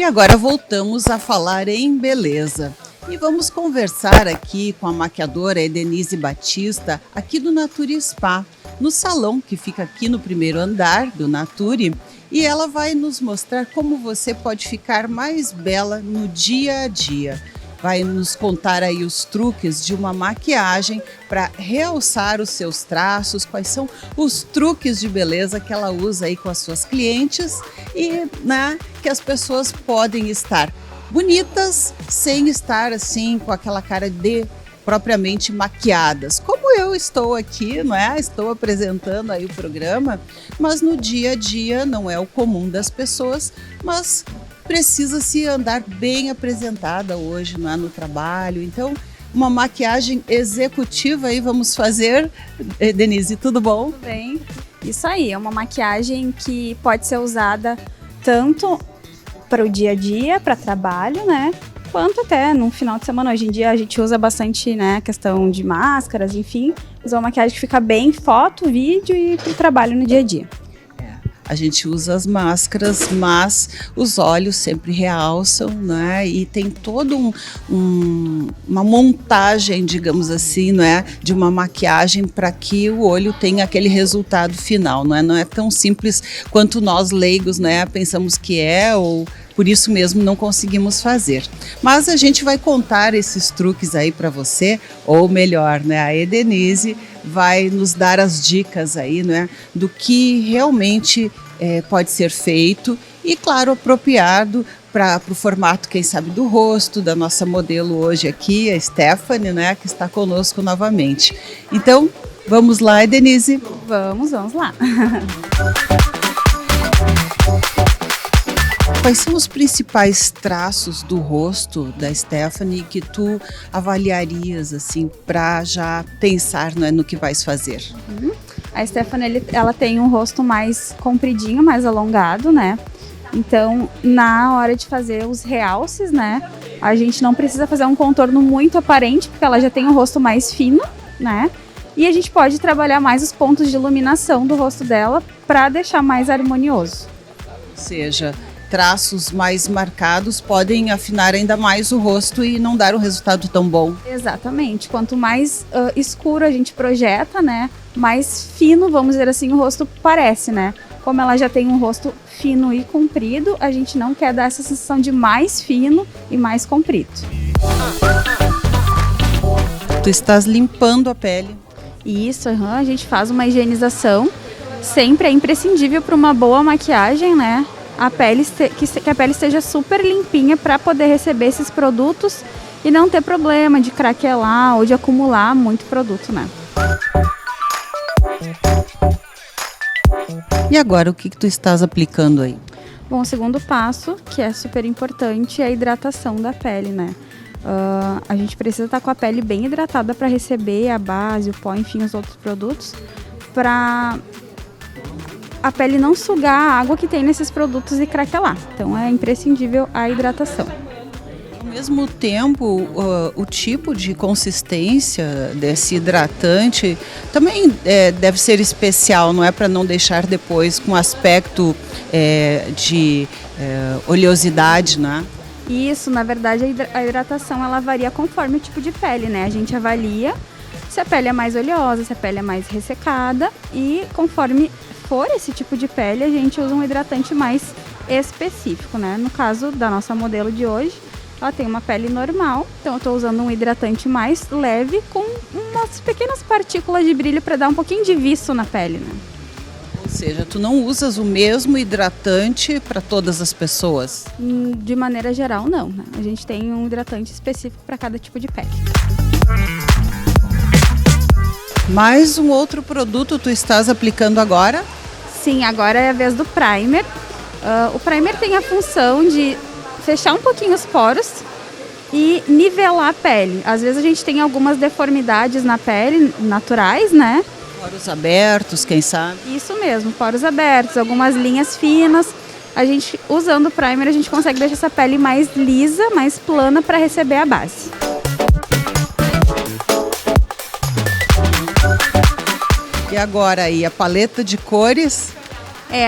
agora voltamos a falar em beleza. E vamos conversar aqui com a maquiadora Edenise Batista, aqui do Nature Spa, no salão que fica aqui no primeiro andar do Nature. E ela vai nos mostrar como você pode ficar mais bela no dia a dia. Vai nos contar aí os truques de uma maquiagem para realçar os seus traços, quais são os truques de beleza que ela usa aí com as suas clientes e que as pessoas podem estar bonitas sem estar assim com aquela cara de propriamente maquiadas. Como eu estou aqui, não é? Estou apresentando aí o programa, mas no dia a dia não é o comum das pessoas, mas precisa-se andar bem apresentada hoje, não é? No trabalho. Então, uma maquiagem executiva aí vamos fazer. Denise, tudo bom? Tudo bem. Isso aí, é uma maquiagem que pode ser usada tanto para o dia a dia, para trabalho, né? Quanto até no final de semana. Hoje em dia a gente usa bastante, né, questão de máscaras, enfim. Usa uma maquiagem que fica bem foto, vídeo e para o trabalho no dia a dia. A gente usa as máscaras, mas os olhos sempre realçam, né? E tem toda uma montagem, digamos assim, né? De uma maquiagem para que o olho tenha aquele resultado final, não é? Não é tão simples quanto nós leigos, né? Pensamos que é, ou por isso mesmo não conseguimos fazer. Mas a gente vai contar esses truques aí para você, ou melhor, né? A Edenise vai nos dar as dicas aí, né? Do que realmente pode ser feito e, claro, apropriado para o formato, quem sabe, do rosto da nossa modelo hoje aqui, a Stephanie, né? Que está conosco novamente. Então, vamos lá, Edenise? Vamos lá. Quais são os principais traços do rosto da Stephanie que tu avaliarias assim para já pensar, né, no que vais fazer? A Stephanie, ela tem um rosto mais compridinho, mais alongado, né? Então, na hora de fazer os realces, né, a gente não precisa fazer um contorno muito aparente, porque ela já tem um rosto mais fino, né? E a gente pode trabalhar mais os pontos de iluminação do rosto dela para deixar mais harmonioso. Ou seja, traços mais marcados podem afinar ainda mais o rosto e não dar um resultado tão bom. Exatamente. Quanto mais escuro a gente projeta, né, mais fino, vamos dizer assim, o rosto parece, né? Como ela já tem um rosto fino e comprido, a gente não quer dar essa sensação de mais fino e mais comprido. Tu estás limpando a pele. Isso, a gente faz uma higienização. Sempre é imprescindível para uma boa maquiagem, né? Que a pele esteja super limpinha para poder receber esses produtos e não ter problema de craquelar ou de acumular muito produto, né? E agora, o que tu estás aplicando aí? Bom, o segundo passo, que é super importante, é a hidratação da pele, né? A gente precisa estar com a pele bem hidratada para receber a base, o pó, enfim, os outros produtos, para a pele não sugar a água que tem nesses produtos e craquelar. Então é imprescindível a hidratação. Ao mesmo tempo, o tipo de consistência desse hidratante também deve ser especial, não é? Para não deixar depois com aspecto de oleosidade, né? Isso, na verdade, a hidratação ela varia conforme o tipo de pele, né? A gente avalia se a pele é mais oleosa, se a pele é mais ressecada e conforme for esse tipo de pele, a gente usa um hidratante mais específico, né? No caso da nossa modelo de hoje, ela tem uma pele normal, então eu estou usando um hidratante mais leve com umas pequenas partículas de brilho para dar um pouquinho de viço na pele, né? Ou seja, tu não usas o mesmo hidratante para todas as pessoas? De maneira geral, não, né? A gente tem um hidratante específico para cada tipo de pele. Mais um outro produto tu estás aplicando agora? Sim, agora é a vez do primer. O primer tem a função de fechar um pouquinho os poros e nivelar a pele. Às vezes a gente tem algumas deformidades na pele, naturais, né? Poros abertos, quem sabe? Isso mesmo, poros abertos, algumas linhas finas. A gente, usando o primer, a gente consegue deixar essa pele mais lisa, mais plana para receber a base. E agora aí, a paleta de cores?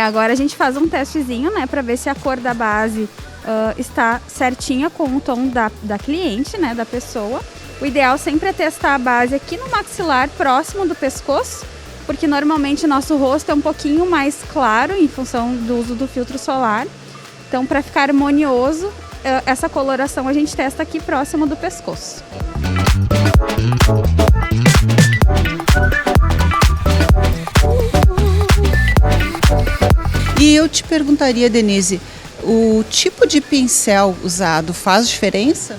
Agora a gente faz um testezinho, né, para ver se a cor da base está certinha com o tom da cliente, né, da pessoa. O ideal sempre é testar a base aqui no maxilar, próximo do pescoço, porque normalmente nosso rosto é um pouquinho mais claro em função do uso do filtro solar. Então, para ficar harmonioso, essa coloração a gente testa aqui próximo do pescoço. E eu te perguntaria, Denise, o tipo de pincel usado faz diferença?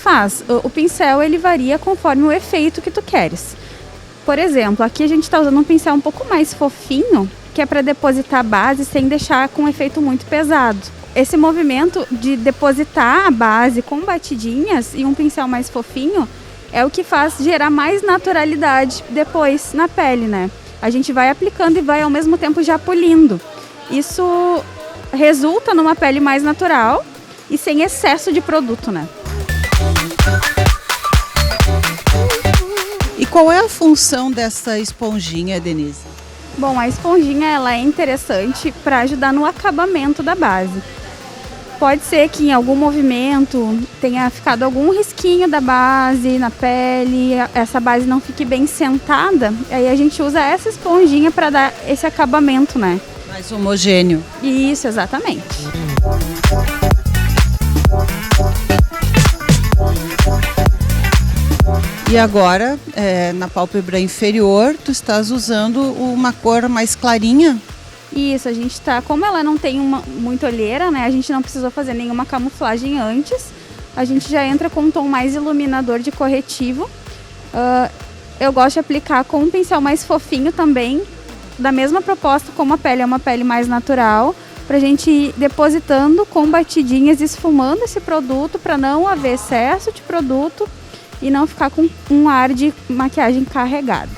Faz. O pincel ele varia conforme o efeito que tu queres. Por exemplo, aqui a gente está usando um pincel um pouco mais fofinho, que é para depositar a base sem deixar com um efeito muito pesado. Esse movimento de depositar a base com batidinhas e um pincel mais fofinho é o que faz gerar mais naturalidade depois na pele, né? A gente vai aplicando e vai ao mesmo tempo já polindo. Isso resulta numa pele mais natural e sem excesso de produto, né? E qual é a função dessa esponjinha, Denise? Bom, a esponjinha ela é interessante para ajudar no acabamento da base. Pode ser que em algum movimento tenha ficado algum risquinho da base na pele, essa base não fique bem sentada, aí a gente usa essa esponjinha para dar esse acabamento, né? Mais homogêneo. Isso, exatamente. E agora, na pálpebra inferior, tu estás usando uma cor mais clarinha? Isso, a gente tá, como ela não tem muita olheira, né? A gente não precisou fazer nenhuma camuflagem antes. A gente já entra com um tom mais iluminador de corretivo. Eu gosto de aplicar com um pincel mais fofinho também, da mesma proposta, como a pele é uma pele mais natural, pra gente ir depositando com batidinhas, esfumando esse produto para não haver excesso de produto e não ficar com um ar de maquiagem carregado.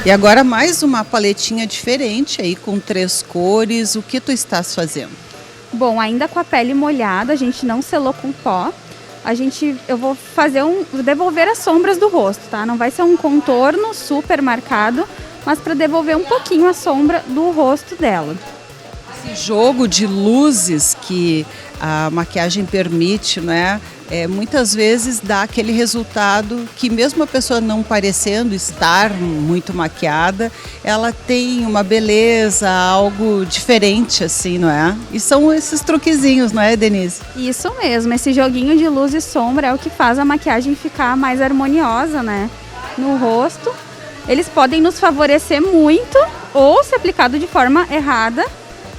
E agora mais uma paletinha diferente aí com 3 cores. O que tu estás fazendo? Bom, ainda com a pele molhada, a gente não selou com pó. Eu vou fazer devolver as sombras do rosto, tá? Não vai ser um contorno super marcado, mas para devolver um pouquinho a sombra do rosto dela. Esse jogo de luzes que a maquiagem permite, né? Muitas vezes dá aquele resultado que mesmo a pessoa não parecendo estar muito maquiada, ela tem uma beleza, algo diferente assim, não é? E são esses truquezinhos, não é, Denise? Isso mesmo, esse joguinho de luz e sombra é o que faz a maquiagem ficar mais harmoniosa, né? No rosto. Eles podem nos favorecer muito ou, se aplicado de forma errada,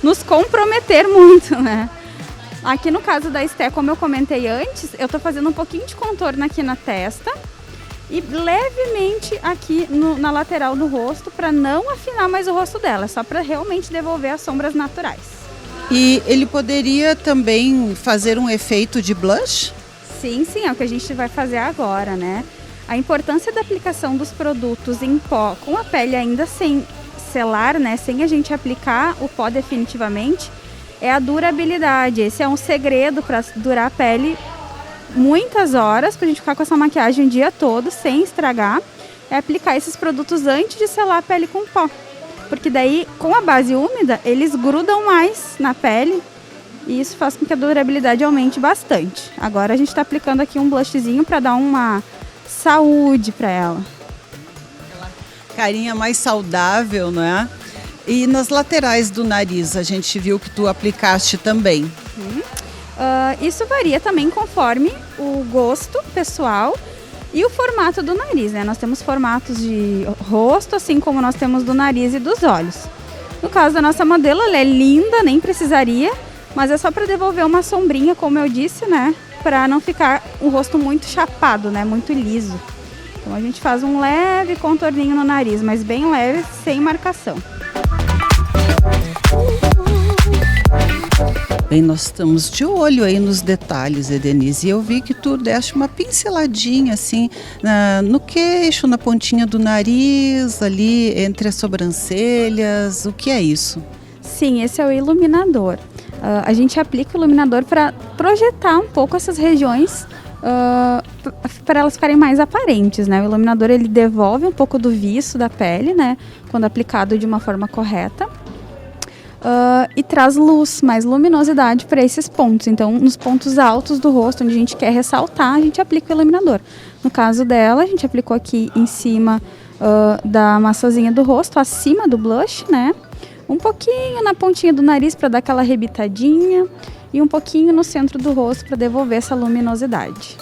nos comprometer muito, né? Aqui no caso da Esté, como eu comentei antes, eu tô fazendo um pouquinho de contorno aqui na testa e levemente aqui na lateral do rosto para não afinar mais o rosto dela, só para realmente devolver as sombras naturais. E ele poderia também fazer um efeito de blush? Sim, é o que a gente vai fazer agora, né? A importância da aplicação dos produtos em pó com a pele ainda sem selar, né? Sem a gente aplicar o pó definitivamente, é a durabilidade. Esse é um segredo para durar a pele muitas horas, para a gente ficar com essa maquiagem o dia todo sem estragar. É aplicar esses produtos antes de selar a pele com pó. Porque daí, com a base úmida, eles grudam mais na pele e isso faz com que a durabilidade aumente bastante. Agora a gente está aplicando aqui um blushzinho para dar uma saúde para ela. Aquela carinha mais saudável, não é? E nas laterais do nariz, a gente viu que tu aplicaste também. Isso varia também conforme o gosto pessoal e o formato do nariz, né? Nós temos formatos de rosto, assim como nós temos do nariz e dos olhos. No caso da nossa modelo, ela é linda, nem precisaria, mas é só para devolver uma sombrinha, como eu disse, né? Para não ficar o rosto muito chapado, né? Muito liso. Então a gente faz um leve contorninho no nariz, mas bem leve, sem marcação. Bem, nós estamos de olho aí nos detalhes, Denise, e eu vi que tu deste uma pinceladinha assim no queixo, na pontinha do nariz, ali entre as sobrancelhas. O que é isso? Sim, esse é o iluminador. A gente aplica o iluminador para projetar um pouco essas regiões para elas ficarem mais aparentes, né? O iluminador, ele devolve um pouco do viço da pele, né? Quando aplicado de uma forma correta. E traz luz, mais luminosidade para esses pontos. Então, nos pontos altos do rosto, onde a gente quer ressaltar, a gente aplica o iluminador. No caso dela, a gente aplicou aqui em cima da massazinha do rosto, acima do blush, né? Um pouquinho na pontinha do nariz para dar aquela arrebitadinha e um pouquinho no centro do rosto para devolver essa luminosidade.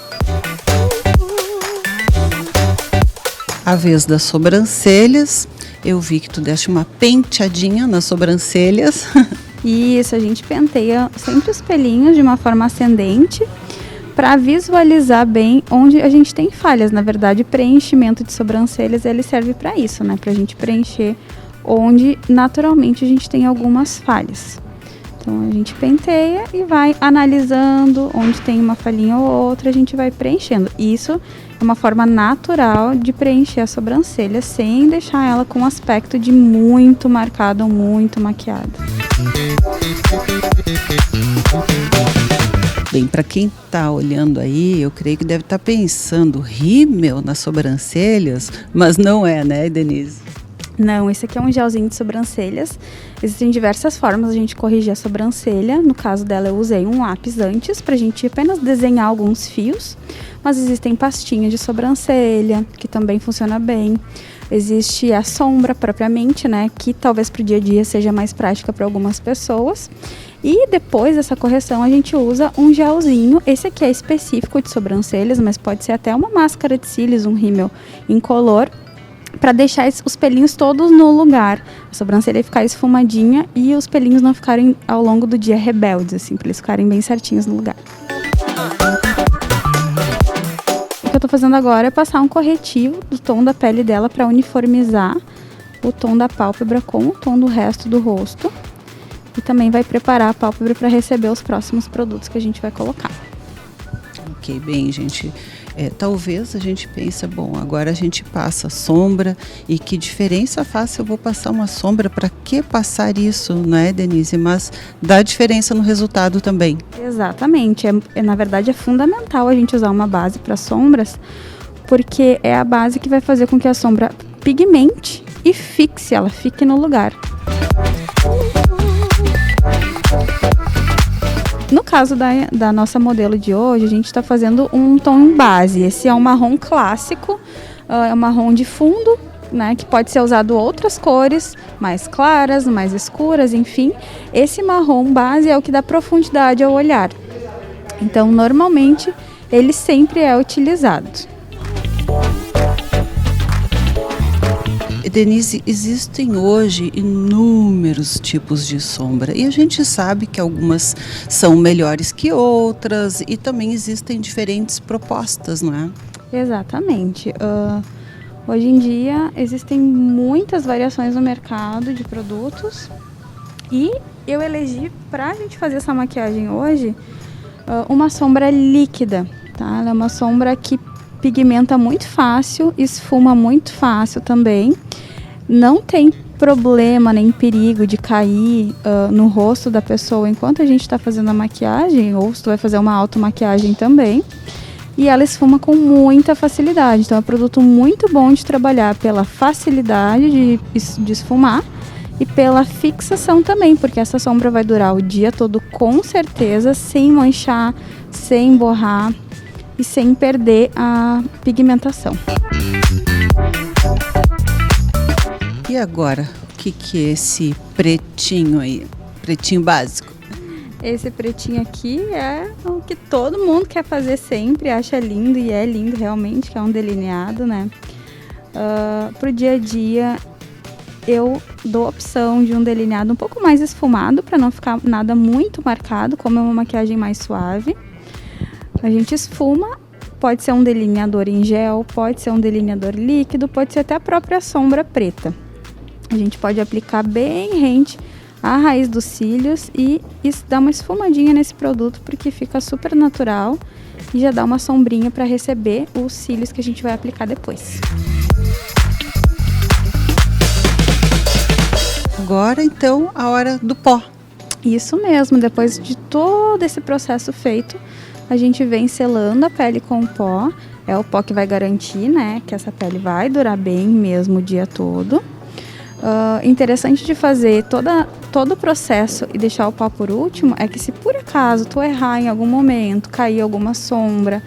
A vez das sobrancelhas, eu vi que tu deste uma penteadinha nas sobrancelhas. Isso, a gente penteia sempre os pelinhos de uma forma ascendente para visualizar bem onde a gente tem falhas. Na verdade, preenchimento de sobrancelhas, ele serve para isso, né? Para a gente preencher onde naturalmente a gente tem algumas falhas. Então a gente penteia e vai analisando onde tem uma falhinha ou outra, a gente vai preenchendo. Isso é uma forma natural de preencher a sobrancelha sem deixar ela com um aspecto de muito marcado ou muito maquiado. Bem, para quem está olhando aí, eu creio que deve estar pensando rímel nas sobrancelhas, mas não é, né, Denise? Não, esse aqui é um gelzinho de sobrancelhas. Existem diversas formas de a gente corrigir a sobrancelha. No caso dela, eu usei um lápis antes pra gente apenas desenhar alguns fios. Mas existem pastinhas de sobrancelha, que também funciona bem. Existe a sombra propriamente, né, que talvez pro dia a dia seja mais prática para algumas pessoas. E depois dessa correção, a gente usa um gelzinho. Esse aqui é específico de sobrancelhas, mas pode ser até uma máscara de cílios, um rímel incolor, para deixar os pelinhos todos no lugar, a sobrancelha ficar esfumadinha e os pelinhos não ficarem ao longo do dia rebeldes, assim, para eles ficarem bem certinhos no lugar. O que eu tô fazendo agora é passar um corretivo do tom da pele dela para uniformizar o tom da pálpebra com o tom do resto do rosto e também vai preparar a pálpebra para receber os próximos produtos que a gente vai colocar. Ok, bem, gente. Talvez a gente pense, bom, agora a gente passa sombra e que diferença faz se eu vou passar uma sombra? Para que passar isso, não é, Denise? Mas dá diferença no resultado também. Exatamente. Na verdade, é fundamental a gente usar uma base para sombras, porque é a base que vai fazer com que a sombra pigmente e fixe, ela fique no lugar. No caso da nossa modelo de hoje, a gente está fazendo um tom em base. Esse é um marrom clássico, é um marrom de fundo, né, que pode ser usado outras cores, mais claras, mais escuras, enfim. Esse marrom base é o que dá profundidade ao olhar. Então, normalmente, ele sempre é utilizado. Denise, existem hoje inúmeros tipos de sombra e a gente sabe que algumas são melhores que outras e também existem diferentes propostas, não é? Exatamente. Hoje em dia existem muitas variações no mercado de produtos e eu elegi, para a gente fazer essa maquiagem hoje, uma sombra líquida, tá? Ela é uma sombra que pigmenta muito fácil, esfuma muito fácil também. Não tem problema nem perigo de cair no rosto da pessoa enquanto a gente está fazendo a maquiagem, ou se tu vai fazer uma automaquiagem também. E ela esfuma com muita facilidade. Então é um produto muito bom de trabalhar pela facilidade de esfumar e pela fixação também, porque essa sombra vai durar o dia todo com certeza, sem manchar, sem borrar e sem perder a pigmentação. E agora, o que é esse pretinho aí? Pretinho básico? Esse pretinho aqui é o que todo mundo quer fazer sempre, acha lindo e é lindo realmente, que é um delineado, né? Pro dia a dia, eu dou a opção de um delineado um pouco mais esfumado, para não ficar nada muito marcado, como é uma maquiagem mais suave. A gente esfuma, pode ser um delineador em gel, pode ser um delineador líquido, pode ser até a própria sombra preta. A gente pode aplicar bem rente à raiz dos cílios e dar uma esfumadinha nesse produto, porque fica super natural e já dá uma sombrinha para receber os cílios que a gente vai aplicar depois. Agora, então, a hora do pó. Isso mesmo, depois de todo esse processo feito, a gente vem selando a pele com o pó. É o pó que vai garantir, né, que essa pele vai durar bem mesmo o dia todo. Interessante de fazer todo o processo e deixar o pó por último é que se por acaso tu errar em algum momento, cair alguma sombra,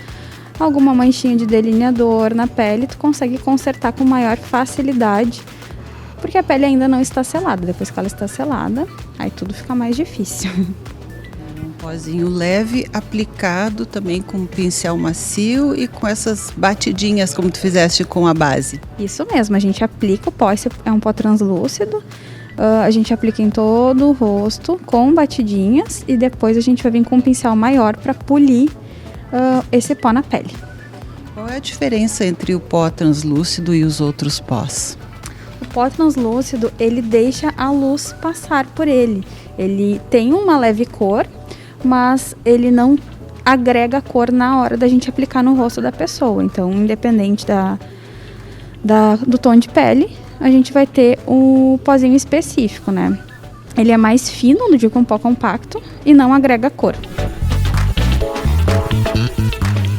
alguma manchinha de delineador na pele, tu consegue consertar com maior facilidade, porque a pele ainda não está selada. Depois que ela está selada, aí tudo fica mais difícil. Um pozinho leve, aplicado também com um pincel macio e com essas batidinhas como tu fizeste com a base. Isso mesmo, a gente aplica o pó, esse é um pó translúcido, a gente aplica em todo o rosto com batidinhas e depois a gente vai vir com um pincel maior para polir esse pó na pele. Qual é a diferença entre o pó translúcido e os outros pós? O pó translúcido, ele deixa a luz passar por ele. Ele tem uma leve cor, mas ele não agrega cor na hora da gente aplicar no rosto da pessoa. Então, independente do tom de pele, a gente vai ter um pozinho específico, né? Ele é mais fino do que um pó compacto e não agrega cor.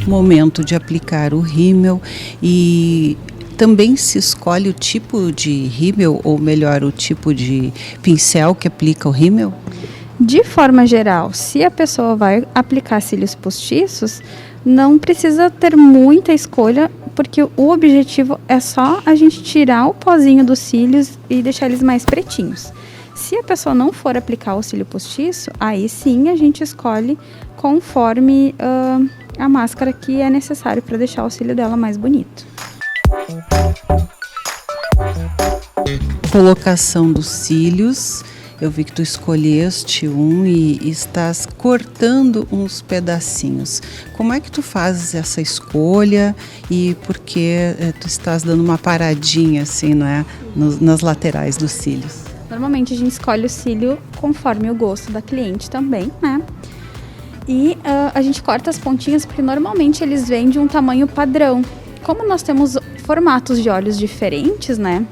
Momento de aplicar o rímel e também se escolhe o tipo de rímel, ou melhor, o tipo de pincel que aplica o rímel? De forma geral, se a pessoa vai aplicar cílios postiços, não precisa ter muita escolha, porque o objetivo é só a gente tirar o pozinho dos cílios e deixar eles mais pretinhos. Se a pessoa não for aplicar o cílio postiço, aí sim a gente escolhe conforme a máscara que é necessário para deixar o cílio dela mais bonito. Colocação dos cílios. Eu vi que tu escolheste um e estás cortando uns pedacinhos. Como é que tu fazes essa escolha e por que tu estás dando uma paradinha assim, né, nas laterais dos cílios? Normalmente a gente escolhe o cílio conforme o gosto da cliente também, né? E a gente corta as pontinhas porque normalmente eles vêm de um tamanho padrão. Como nós temos formatos de olhos diferentes, né?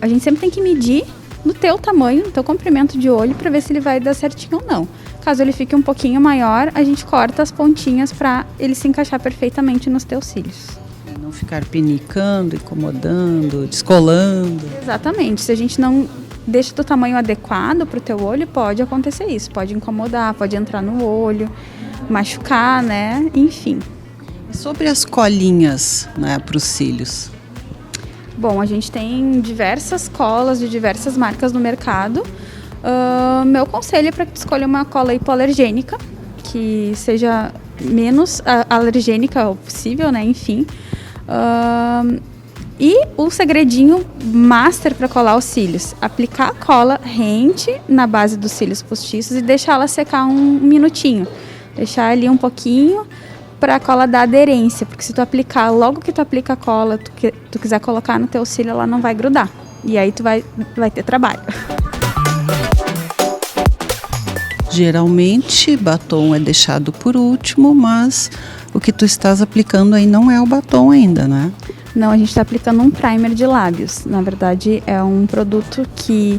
A gente sempre tem que medir no teu tamanho, no teu comprimento de olho, para ver se ele vai dar certinho ou não. Caso ele fique um pouquinho maior, a gente corta as pontinhas para ele se encaixar perfeitamente nos teus cílios. E não ficar pinicando, incomodando, descolando. Exatamente. Se a gente não deixa do tamanho adequado para o teu olho, pode acontecer isso. Pode incomodar, pode entrar no olho, machucar, né? Enfim. E sobre as colinhas, né, para os cílios? Bom, a gente tem diversas colas de diversas marcas no mercado. Meu conselho é para que tu escolha uma cola hipoalergênica, que seja menos alergênica possível, né? Enfim. E o segredinho master para colar os cílios: aplicar a cola rente na base dos cílios postiços e deixar ela secar um minutinho. Deixar ali um pouquinho para a cola dar aderência, porque se tu aplicar, logo que tu aplica a cola, tu quiser colocar no teu cílio, ela não vai grudar. E aí tu vai ter trabalho. Geralmente, batom é deixado por último, mas o que tu estás aplicando aí não é o batom ainda, né? Não, a gente está aplicando um primer de lábios. Na verdade, é um produto que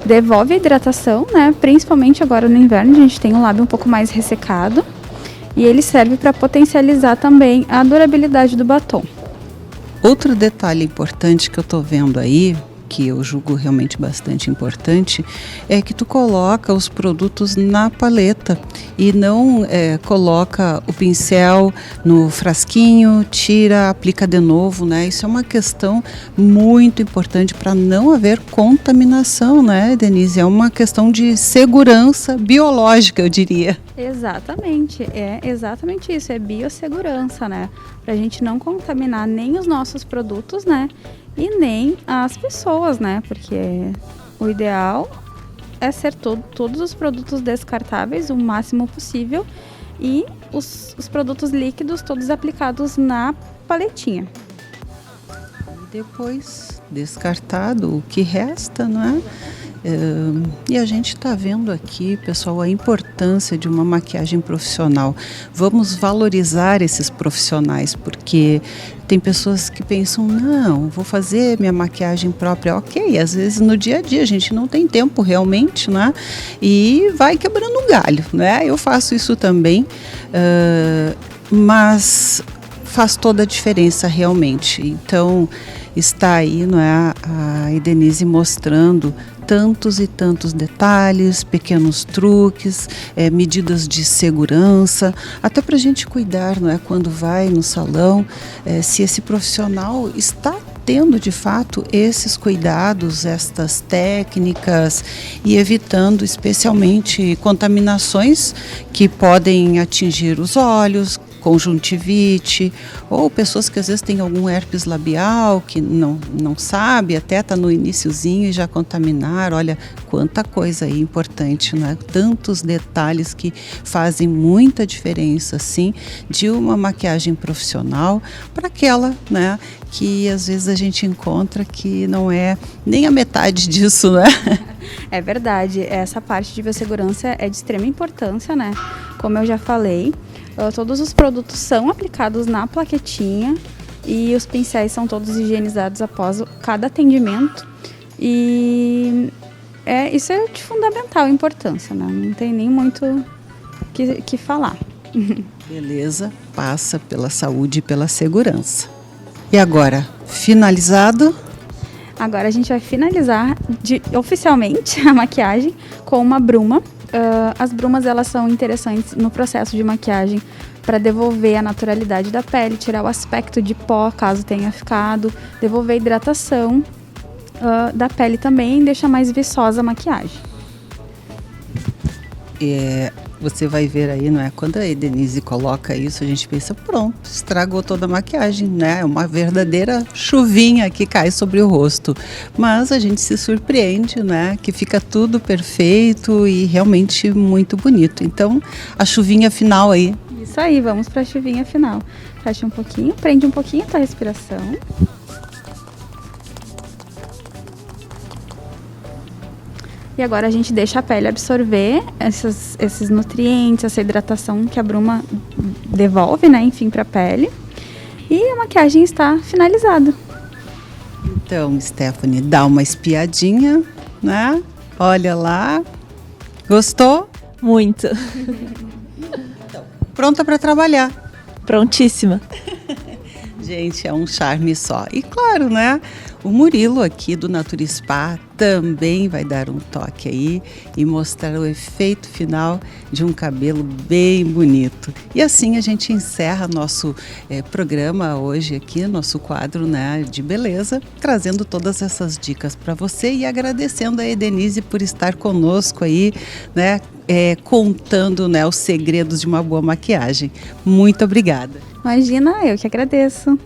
devolve a hidratação, né? Principalmente agora no inverno, a gente tem o lábio um pouco mais ressecado. E ele serve para potencializar também a durabilidade do batom. Outro detalhe importante que eu estou vendo aí, que eu julgo realmente bastante importante, é que tu coloca os produtos na paleta e não coloca o pincel no frasquinho, tira, aplica de novo, né? Isso é uma questão muito importante para não haver contaminação, né, Denise? É uma questão de segurança biológica, eu diria. Exatamente, é exatamente isso, é biossegurança, né? Pra gente não contaminar nem os nossos produtos, né? E nem as pessoas, né? Porque o ideal é ser todos os produtos descartáveis o máximo possível e os produtos líquidos todos aplicados na paletinha. E depois, descartado, o que resta, não é? E a gente está vendo aqui, pessoal, a importância de uma maquiagem profissional. Vamos valorizar esses profissionais, porque tem pessoas que pensam, não, vou fazer minha maquiagem própria. Ok, às vezes no dia a dia a gente não tem tempo realmente, né? E vai quebrando um galho, né? Eu faço isso também, mas faz toda a diferença realmente. Então, está aí, não é, a Edenise mostrando tantos e tantos detalhes, pequenos truques, medidas de segurança, até para a gente cuidar, não é, quando vai no salão, se esse profissional está tendo de fato esses cuidados, estas técnicas e evitando especialmente contaminações que podem atingir os olhos, conjuntivite, ou pessoas que às vezes têm algum herpes labial, que não sabe, até está no iniciozinho e já contaminar. Olha, quanta coisa aí importante, né? Tantos detalhes que fazem muita diferença, assim, de uma maquiagem profissional para aquela, né, que às vezes a gente encontra que não é nem a metade disso, né? É verdade, essa parte de biossegurança é de extrema importância, né? Como eu já falei, todos os produtos são aplicados na plaquetinha e os pincéis são todos higienizados após cada atendimento. E isso é de fundamental importância, né? Não tem nem muito que falar. Beleza, passa pela saúde e pela segurança. E agora, finalizado? Agora a gente vai finalizar oficialmente a maquiagem com uma bruma. As brumas, elas são interessantes no processo de maquiagem para devolver a naturalidade da pele, tirar o aspecto de pó, caso tenha ficado, devolver a hidratação da pele também e deixar mais viçosa a maquiagem. Você vai ver aí, não é? Quando a Edenise coloca isso, a gente pensa, pronto, estragou toda a maquiagem, né? É uma verdadeira chuvinha que cai sobre o rosto. Mas a gente se surpreende, né? Que fica tudo perfeito e realmente muito bonito. Então, a chuvinha final aí. Isso aí, vamos para a chuvinha final. Fecha um pouquinho, prende um pouquinho a tua respiração. E agora a gente deixa a pele absorver esses nutrientes, essa hidratação que a bruma devolve, né, enfim, para a pele. E a maquiagem está finalizada. Então, Stephanie, dá uma espiadinha, né? Olha lá. Gostou? Muito. Então, pronta para trabalhar. Prontíssima. Gente, é um charme só. E claro, né? O Murilo aqui do Natura Spa também vai dar um toque aí e mostrar o efeito final de um cabelo bem bonito. E assim a gente encerra nosso programa hoje aqui, nosso quadro, né, de beleza, trazendo todas essas dicas para você e agradecendo a Edenise por estar conosco aí, né, contando, né, os segredos de uma boa maquiagem. Muito obrigada. Imagina, eu que agradeço.